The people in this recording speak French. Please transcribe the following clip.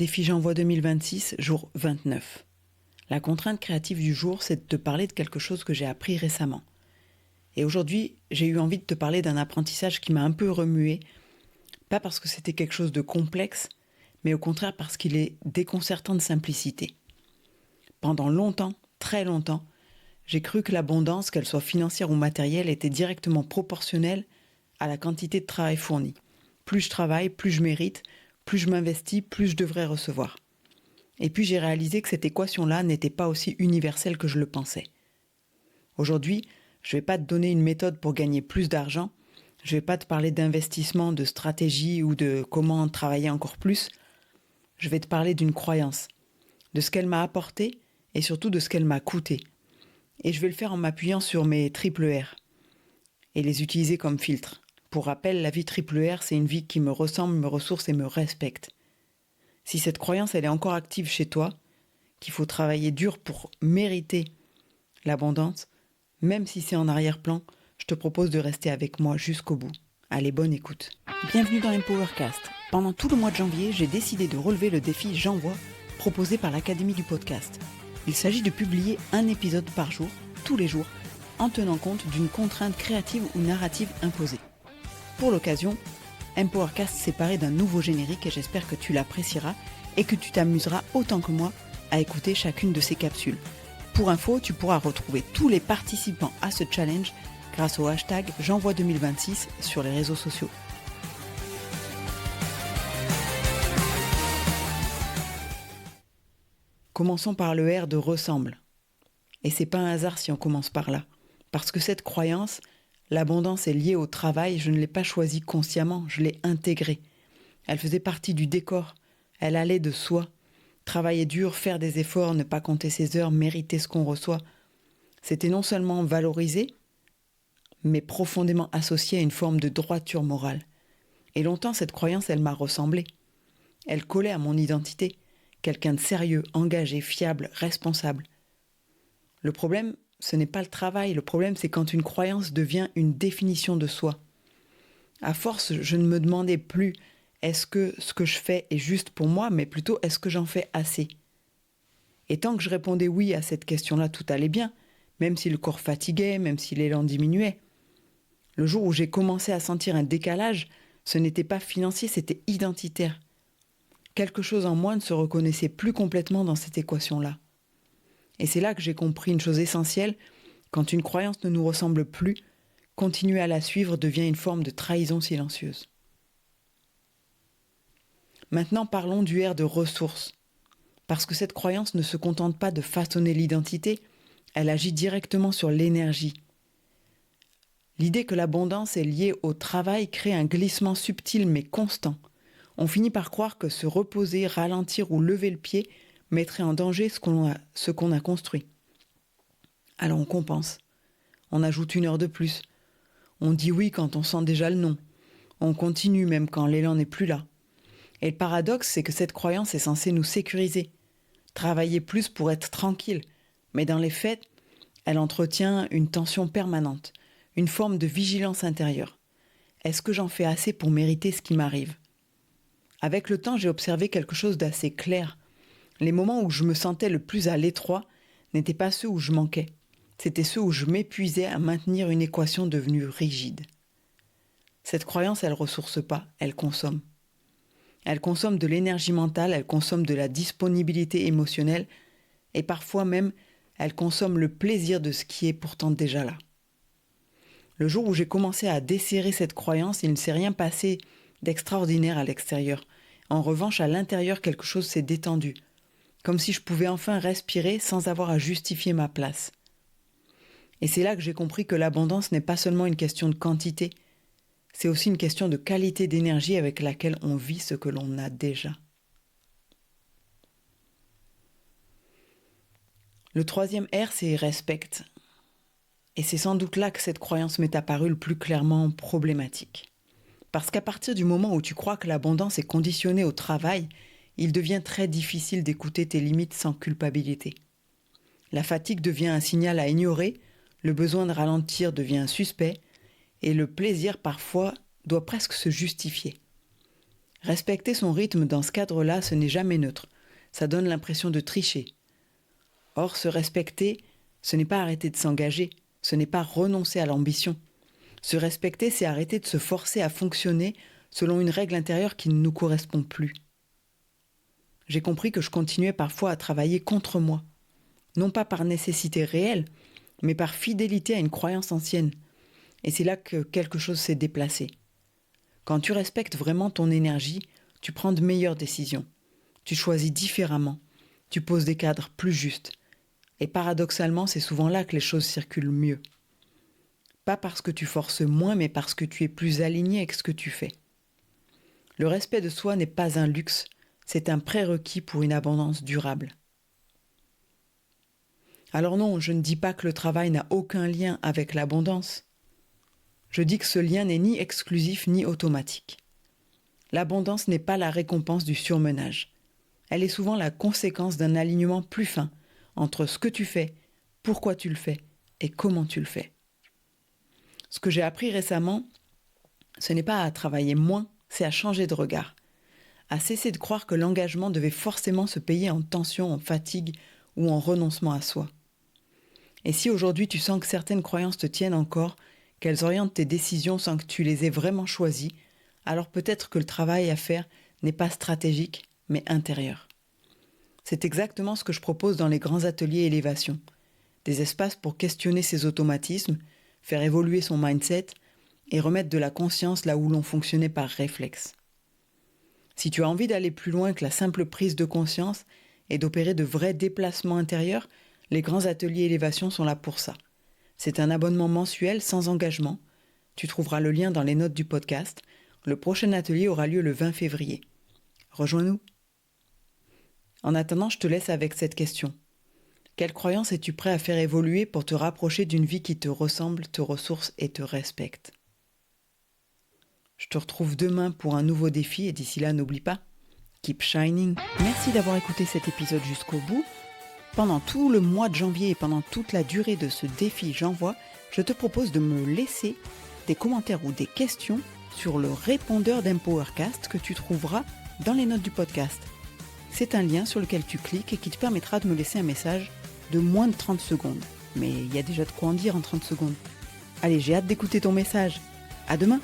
Défi J'envoie 2026, jour 29. La contrainte créative du jour, c'est de te parler de quelque chose que j'ai appris récemment. Et aujourd'hui, j'ai eu envie de te parler d'un apprentissage qui m'a un peu remué, pas parce que c'était quelque chose de complexe, mais au contraire parce qu'il est déconcertant de simplicité. Pendant longtemps, très longtemps, j'ai cru que l'abondance, qu'elle soit financière ou matérielle, était directement proportionnelle à la quantité de travail fourni. Plus je travaille, plus je mérite, plus je m'investis, plus je devrais recevoir. Et puis j'ai réalisé que cette équation-là n'était pas aussi universelle que je le pensais. Aujourd'hui, je ne vais pas te donner une méthode pour gagner plus d'argent, je ne vais pas te parler d'investissement, de stratégie ou de comment travailler encore plus. Je vais te parler d'une croyance, de ce qu'elle m'a apporté et surtout de ce qu'elle m'a coûté. Et je vais le faire en m'appuyant sur mes triple R et les utiliser comme filtre. Pour rappel, la vie triple R, c'est une vie qui me ressemble, me ressource et me respecte. Si cette croyance, elle est encore active chez toi, qu'il faut travailler dur pour mériter l'abondance, même si c'est en arrière-plan, je te propose de rester avec moi jusqu'au bout. Allez, bonne écoute. Bienvenue dans Empowercast. Pendant tout le mois de janvier, j'ai décidé de relever le défi J'envoie, proposé par l'Académie du podcast. Il s'agit de publier un épisode par jour, tous les jours, en tenant compte d'une contrainte créative ou narrative imposée. Pour l'occasion, Empowercast s'est paré d'un nouveau générique et j'espère que tu l'apprécieras et que tu t'amuseras autant que moi à écouter chacune de ces capsules. Pour info, tu pourras retrouver tous les participants à ce challenge grâce au hashtag J'envoie 2026 sur les réseaux sociaux. Commençons par le R de ressemble. Et c'est pas un hasard si on commence par là. Parce que cette croyance, l'abondance est liée au travail, je ne l'ai pas choisie consciemment, je l'ai intégrée. Elle faisait partie du décor, elle allait de soi. Travailler dur, faire des efforts, ne pas compter ses heures, mériter ce qu'on reçoit. C'était non seulement valorisé, mais profondément associé à une forme de droiture morale. Et longtemps, cette croyance, elle m'a ressemblé. Elle collait à mon identité. Quelqu'un de sérieux, engagé, fiable, responsable. Le problème, ce n'est pas le travail. Le problème, c'est quand une croyance devient une définition de soi. À force, je ne me demandais plus est-ce que ce que je fais est juste pour moi, mais plutôt est-ce que j'en fais assez ? Et tant que je répondais oui à cette question-là, tout allait bien, même si le corps fatiguait, même si l'élan diminuait. Le jour où j'ai commencé à sentir un décalage, ce n'était pas financier, c'était identitaire. Quelque chose en moi ne se reconnaissait plus complètement dans cette équation-là. Et c'est là que j'ai compris une chose essentielle, quand une croyance ne nous ressemble plus, continuer à la suivre devient une forme de trahison silencieuse. Maintenant parlons du R de ressources. Parce que cette croyance ne se contente pas de façonner l'identité, elle agit directement sur l'énergie. L'idée que l'abondance est liée au travail crée un glissement subtil mais constant. On finit par croire que se reposer, ralentir ou lever le pied mettrait en danger ce qu'on a construit. Alors on compense. On ajoute 1 heure de plus. On dit oui quand on sent déjà le non. On continue même quand l'élan n'est plus là. Et le paradoxe, c'est que cette croyance est censée nous sécuriser. Travailler plus pour être tranquille. Mais dans les faits, elle entretient une tension permanente, une forme de vigilance intérieure. Est-ce que j'en fais assez pour mériter ce qui m'arrive ? Avec le temps, j'ai observé quelque chose d'assez clair. Les moments où je me sentais le plus à l'étroit n'étaient pas ceux où je manquais. C'étaient ceux où je m'épuisais à maintenir une équation devenue rigide. Cette croyance, elle ne ressource pas, elle consomme. Elle consomme de l'énergie mentale, elle consomme de la disponibilité émotionnelle et parfois même, elle consomme le plaisir de ce qui est pourtant déjà là. Le jour où j'ai commencé à desserrer cette croyance, il ne s'est rien passé d'extraordinaire à l'extérieur. En revanche, à l'intérieur, quelque chose s'est détendu, comme si je pouvais enfin respirer sans avoir à justifier ma place. Et c'est là que j'ai compris que l'abondance n'est pas seulement une question de quantité, c'est aussi une question de qualité d'énergie avec laquelle on vit ce que l'on a déjà. Le 3e R, c'est respecte. Et c'est sans doute là que cette croyance m'est apparue le plus clairement problématique. Parce qu'à partir du moment où tu crois que l'abondance est conditionnée au travail, il devient très difficile d'écouter tes limites sans culpabilité. La fatigue devient un signal à ignorer, le besoin de ralentir devient suspect, et le plaisir parfois doit presque se justifier. Respecter son rythme dans ce cadre-là, ce n'est jamais neutre. Ça donne l'impression de tricher. Or, se respecter, ce n'est pas arrêter de s'engager, ce n'est pas renoncer à l'ambition. Se respecter, c'est arrêter de se forcer à fonctionner selon une règle intérieure qui ne nous correspond plus. J'ai compris que je continuais parfois à travailler contre moi, non pas par nécessité réelle, mais par fidélité à une croyance ancienne. Et c'est là que quelque chose s'est déplacé. Quand tu respectes vraiment ton énergie, tu prends de meilleures décisions. Tu choisis différemment. Tu poses des cadres plus justes. Et paradoxalement, c'est souvent là que les choses circulent mieux. Pas parce que tu forces moins, mais parce que tu es plus aligné avec ce que tu fais. Le respect de soi n'est pas un luxe, c'est un prérequis pour une abondance durable. Alors non, je ne dis pas que le travail n'a aucun lien avec l'abondance. Je dis que ce lien n'est ni exclusif ni automatique. L'abondance n'est pas la récompense du surmenage. Elle est souvent la conséquence d'un alignement plus fin entre ce que tu fais, pourquoi tu le fais et comment tu le fais. Ce que j'ai appris récemment, ce n'est pas à travailler moins, c'est à changer de regard, à cesser de croire que l'engagement devait forcément se payer en tension, en fatigue ou en renoncement à soi. Et si aujourd'hui tu sens que certaines croyances te tiennent encore, qu'elles orientent tes décisions sans que tu les aies vraiment choisies, alors peut-être que le travail à faire n'est pas stratégique, mais intérieur. C'est exactement ce que je propose dans les grands ateliers élévation. Des espaces pour questionner ses automatismes, faire évoluer son mindset et remettre de la conscience là où l'on fonctionnait par réflexe. Si tu as envie d'aller plus loin que la simple prise de conscience et d'opérer de vrais déplacements intérieurs, les grands ateliers élévation sont là pour ça. C'est un abonnement mensuel sans engagement. Tu trouveras le lien dans les notes du podcast. Le prochain atelier aura lieu le 20 février. Rejoins-nous. En attendant, je te laisse avec cette question. Quelle croyance es-tu prêt à faire évoluer pour te rapprocher d'une vie qui te ressemble, te ressource et te respecte ? Je te retrouve demain pour un nouveau défi et d'ici là, n'oublie pas, keep shining. Merci d'avoir écouté cet épisode jusqu'au bout. Pendant tout le mois de janvier et pendant toute la durée de ce défi J'envoie, je te propose de me laisser des commentaires ou des questions sur le répondeur d'Empowercast que tu trouveras dans les notes du podcast. C'est un lien sur lequel tu cliques et qui te permettra de me laisser un message de moins de 30 secondes. Mais il y a déjà de quoi en dire en 30 secondes. Allez, j'ai hâte d'écouter ton message. À demain!